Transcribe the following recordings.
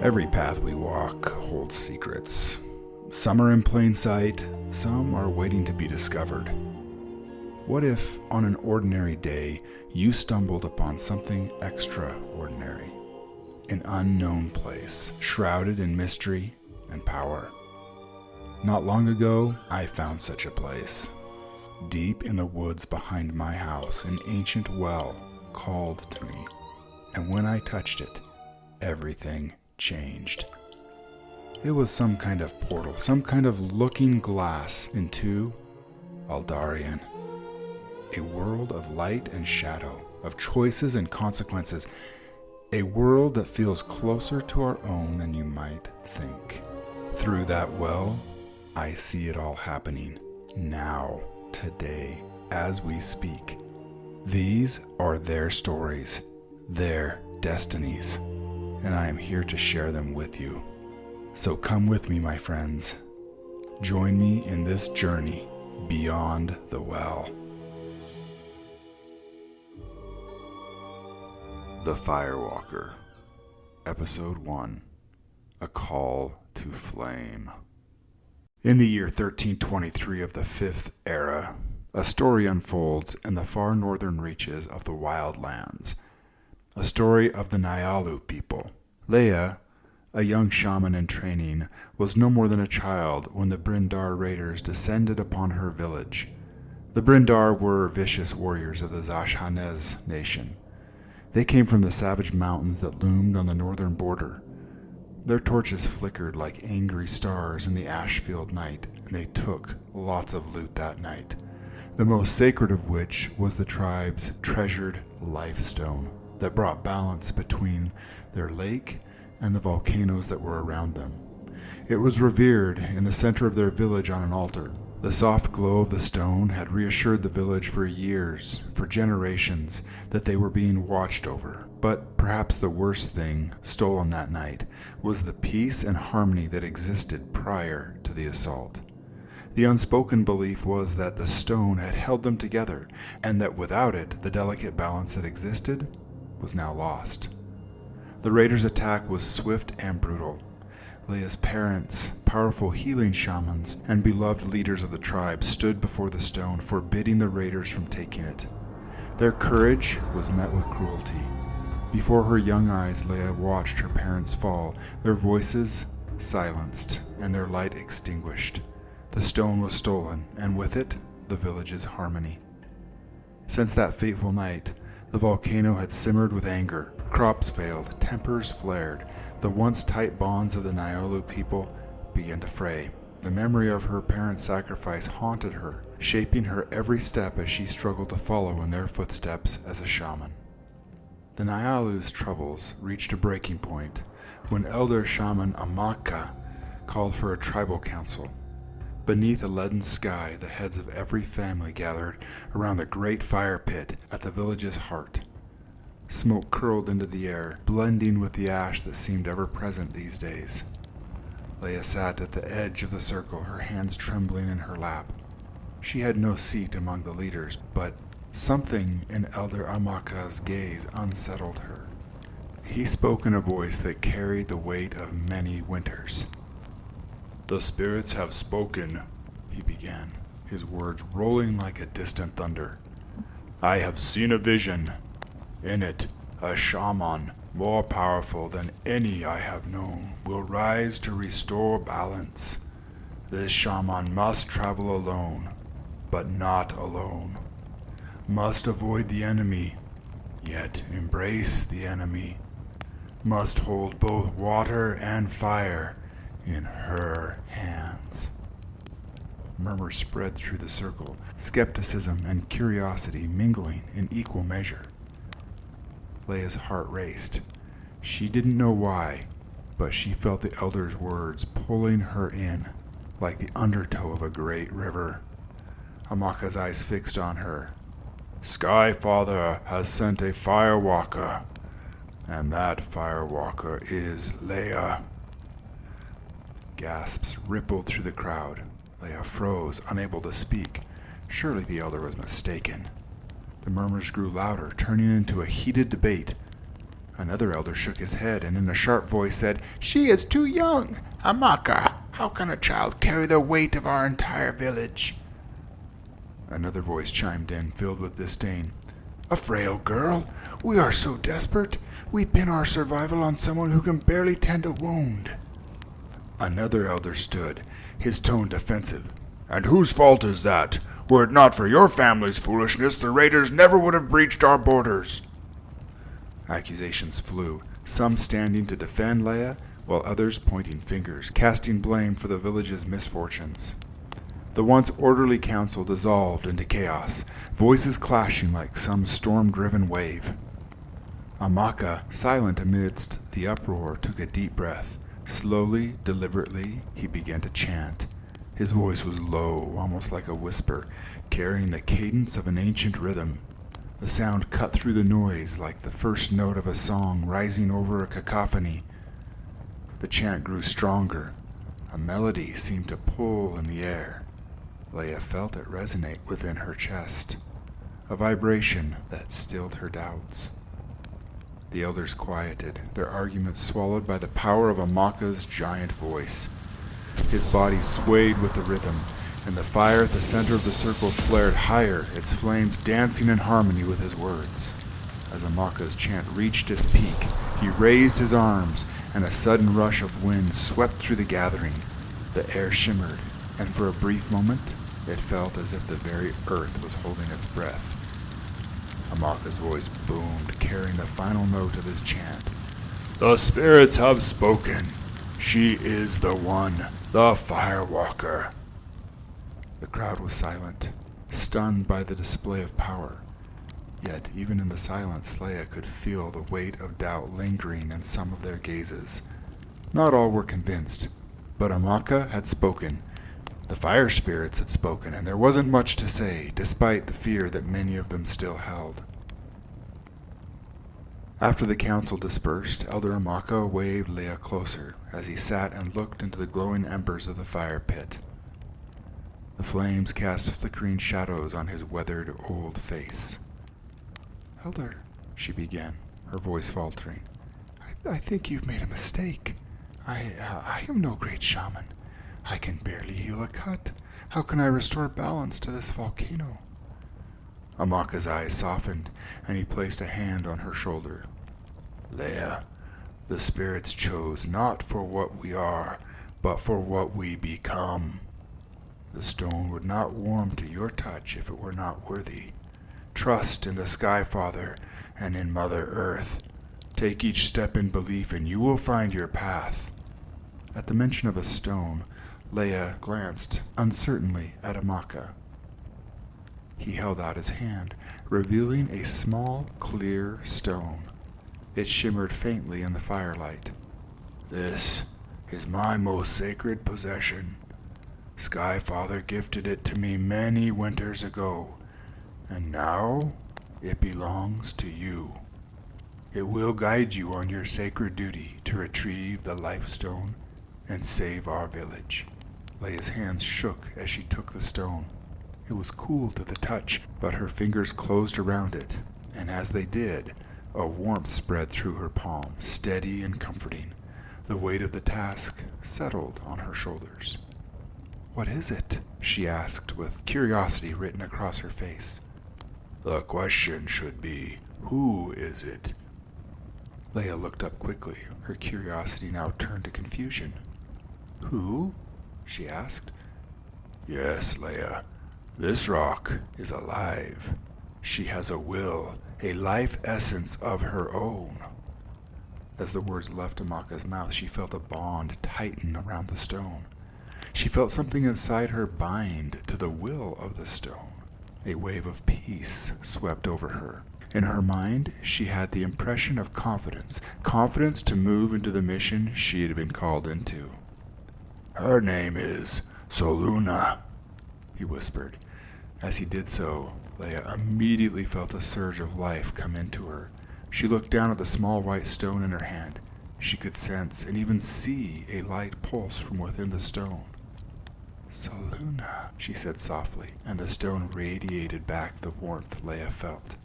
Every path we walk holds secrets. Some are in plain sight, some are waiting to be discovered. What if, on an ordinary day, you stumbled upon something extraordinary? An unknown place, shrouded in mystery and power. Not long ago, I found such a place. Deep in the woods behind my house, an ancient well called to me. And when I touched it, everything changed. It was some kind of portal, some kind of looking glass into Aldarian. A world of light and shadow, of choices and consequences. A world that feels closer to our own than you might think. Through that well, I see it all happening now, today, as we speak. These are their stories, their destinies, and I am here to share them with you. So come with me, my friends. Join me in this journey beyond the well. The Firewalker, Episode 1, A Call to Flame. In the year 1323 of the 5th Era, a story unfolds in the far northern reaches of the Wild Lands. A story of the Nyalu people. Liyah, a young shaman in training, was no more than a child when the Bryn'Dar raiders descended upon her village. The Bryn'Dar were vicious warriors of the Zashanez nation. They came from the savage mountains that loomed on the northern border. Their torches flickered like angry stars in the ash-filled night, and they took lots of loot that night, the most sacred of which was the tribe's treasured life stone that brought balance between their lake and the volcanoes that were around them. It was revered in the center of their village on an altar. The soft glow of the stone had reassured the village for years, for generations, that they were being watched over. But perhaps the worst thing stolen that night was the peace and harmony that existed prior to the assault. The unspoken belief was that the stone had held them together, and that without it, the delicate balance that existed was now lost. The raiders' attack was swift and brutal. Liyah's parents, powerful healing shamans, and beloved leaders of the tribe stood before the stone, forbidding the raiders from taking it. Their courage was met with cruelty. Before her young eyes, Liyah watched her parents fall, their voices silenced, and their light extinguished. The stone was stolen, and with it, the village's harmony. Since that fateful night, the volcano had simmered with anger. Crops failed, tempers flared. The once tight bonds of the Nyalu people began to fray. The memory of her parents' sacrifice haunted her, shaping her every step as she struggled to follow in their footsteps as a shaman. The Nyalu's troubles reached a breaking point when elder shaman Amaka called for a tribal council. Beneath a leaden sky, the heads of every family gathered around the great fire pit at the village's heart. Smoke curled into the air, blending with the ash that seemed ever present these days. Liyah sat at the edge of the circle, her hands trembling in her lap. She had no seat among the leaders, but something in Elder Amaka's gaze unsettled her. He spoke in a voice that carried the weight of many winters. "The spirits have spoken," he began, his words rolling like a distant thunder. "I have seen a vision. In it, a shaman, more powerful than any I have known, will rise to restore balance. This shaman must travel alone, but not alone. Must avoid the enemy, yet embrace the enemy. Must hold both water and fire in her hands." Murmurs spread through the circle, skepticism and curiosity mingling in equal measure. Liyah's heart raced. She didn't know why, but she felt the elder's words pulling her in, like the undertow of a great river. Amaka's eyes fixed on her. "Sky Father has sent a firewalker, and that firewalker is Liyah." Gasps rippled through the crowd. Liyah froze, unable to speak. Surely the elder was mistaken. The murmurs grew louder, turning into a heated debate. Another elder shook his head and in a sharp voice said, "She is too young. Amaka, how can a child carry the weight of our entire village?" Another voice chimed in, filled with disdain. "A frail girl? We are so desperate. We pin our survival on someone who can barely tend a wound." Another elder stood, his tone defensive. "And whose fault is that? Were it not for your family's foolishness, the raiders never would have breached our borders." Accusations flew, some standing to defend Liyah, while others pointing fingers, casting blame for the village's misfortunes. The once orderly council dissolved into chaos, voices clashing like some storm-driven wave. Amaka, silent amidst the uproar, took a deep breath. Slowly, deliberately, he began to chant. His voice was low, almost like a whisper, carrying the cadence of an ancient rhythm. The sound cut through the noise like the first note of a song rising over a cacophony. The chant grew stronger. A melody seemed to pull in the air. Liyah felt it resonate within her chest, a vibration that stilled her doubts. The elders quieted, their arguments swallowed by the power of Amaka's giant voice. His body swayed with the rhythm, and the fire at the center of the circle flared higher, its flames dancing in harmony with his words. As Amaka's chant reached its peak, he raised his arms, and a sudden rush of wind swept through the gathering. The air shimmered, and for a brief moment, it felt as if the very earth was holding its breath. Amaka's voice boomed, carrying the final note of his chant. "The spirits have spoken. She is the one, the Firewalker." The crowd was silent, stunned by the display of power. Yet, even in the silence, Liyah could feel the weight of doubt lingering in some of their gazes. Not all were convinced, but Amaka had spoken. The fire spirits had spoken, and there wasn't much to say, despite the fear that many of them still held. After the council dispersed, Elder Amaka waved Liyah closer as he sat and looked into the glowing embers of the fire pit. The flames cast flickering shadows on his weathered old face. "Elder," she began, her voice faltering, I think you've made a mistake. I am no great shaman. I can barely heal a cut. How can I restore balance to this volcano?" Amaka's eyes softened, and he placed a hand on her shoulder. "Liyah, the spirits chose not for what we are, but for what we become. The stone would not warm to your touch if it were not worthy. Trust in the Sky Father and in Mother Earth. Take each step in belief and you will find your path." At the mention of a stone, Liyah glanced uncertainly at Amaka. He held out his hand, revealing a small, clear stone. It shimmered faintly in the firelight. "This is my most sacred possession. Sky Father gifted it to me many winters ago, and now it belongs to you. It will guide you on your sacred duty to retrieve the life stone and save our village." Liyah's hands shook as she took the stone. It was cool to the touch, but her fingers closed around it, and as they did, a warmth spread through her palm, steady and comforting. The weight of the task settled on her shoulders. "What is it?" she asked, with curiosity written across her face. "The question should be, who is it?" Liyah looked up quickly, her curiosity now turned to confusion. "Who?" she asked. "Yes, Liyah. This rock is alive. She has a will, a life essence of her own." As the words left Amaka's mouth, she felt a bond tighten around the stone. She felt something inside her bind to the will of the stone. A wave of peace swept over her. In her mind, she had the impression of confidence to move into the mission she had been called into. "Her name is Soluna," he whispered. As he did so, Liyah immediately felt a surge of life come into her. She looked down at the small white stone in her hand. She could sense and even see a light pulse from within the stone. "Soluna," she said softly, and the stone radiated back the warmth Liyah felt.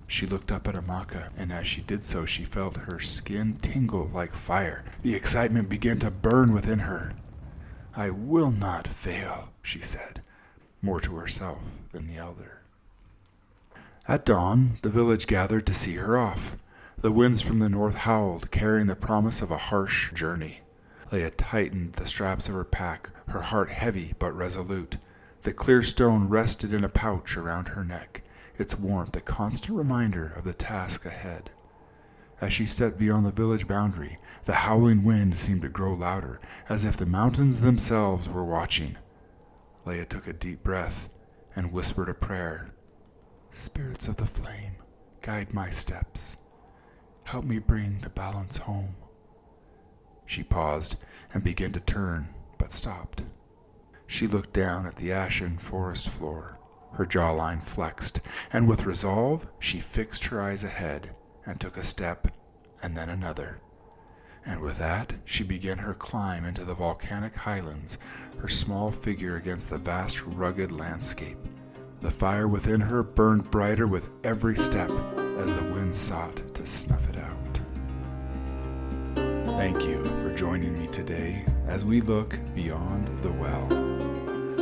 She looked up at Amaka, and as she did so, she felt her skin tingle like fire. The excitement began to burn within her. "I will not fail," she said, more to herself than the elder. At dawn, the village gathered to see her off. The winds from the north howled, carrying the promise of a harsh journey. Liyah tightened the straps of her pack, her heart heavy but resolute. The clear stone rested in a pouch around her neck, its warmth a constant reminder of the task ahead. As she stepped beyond the village boundary, the howling wind seemed to grow louder, as if the mountains themselves were watching. Liyah took a deep breath and whispered a prayer. "Spirits of the flame, guide my steps. Help me bring the balance home." She paused and began to turn, but stopped. She looked down at the ashen forest floor. Her jawline flexed, and with resolve, she fixed her eyes ahead and took a step and then another. And with that, she began her climb into the volcanic highlands, her small figure against the vast, rugged landscape. The fire within her burned brighter with every step as the wind sought to snuff it out. Thank you for joining me today as we look beyond the well.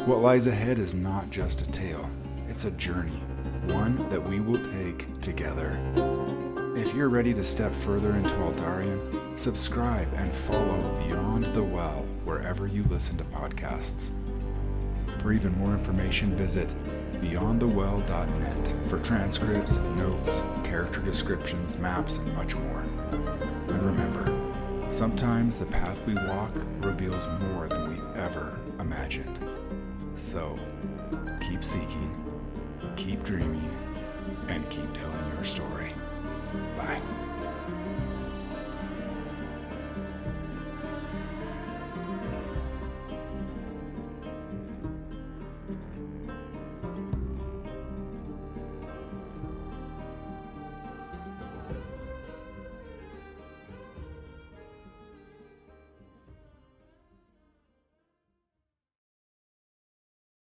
What lies ahead is not just a tale, it's a journey, one that we will take together. If you're ready to step further into Eldarian, subscribe and follow Beyond the Well wherever you listen to podcasts. For even more information, visit beyondthewell.net for transcripts, notes, character descriptions, maps, and much more. And remember, sometimes the path we walk reveals more than we ever imagined. So, keep seeking, keep dreaming, and keep telling your story. Bye.